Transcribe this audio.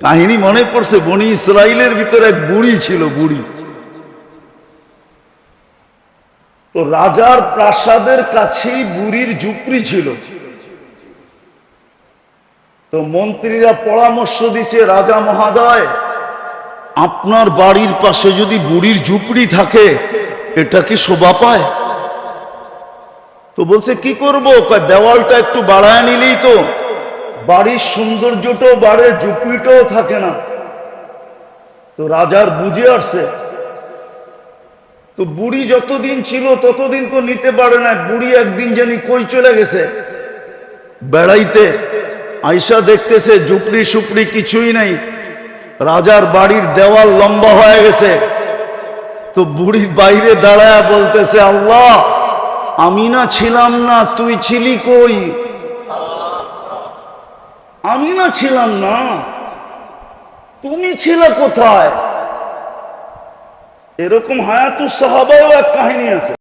কাহিনী মনে পড়ছে, বনি ইসরাইলের ভিতরে এক বুড়ি ছিল, বুড়ি। তো রাজার প্রাসাদের কাছেই বুড়ির ঝুপড়ি ছিল। তো মন্ত্রীরা পরামর্শ দিছে, রাজা মহাদয়, আপনার বাড়ির পাশে যদি বুড়ির ঝুপড়ি থাকে এটা কি শোভা পায়? তো বলছে কি করবো, দেওয়ালটা একটু বাড়ায় নিলেই তো বাড়ির সৌন্দর্যটাও বাড়ে, ঝুপড়িটাও থাকে না। তো রাজার বুঝে আসছে। তো বুড়ি যতদিন ছিল ততদিন তো নিতে পারে না। বুড়ি একদিন জানি কই চলে গেছে বেড়াইতে, আয়সা দেখতেছে ঝুপড়ি সুপড়ি কিছুই নাই, রাজার বাড়ির দেওয়াল লম্বা হয়ে গেছে। তো বুড়ি বাইরে দাঁড়ায় বলতেছে, আল্লাহ, আমি না ছিলাম না, তুই ছিলি কই? আমি না ছিলাম না, তুমি ছিলে কোথায়? এরকম হায়াতুস সাহাবায়ও এক কাহিনী আছে।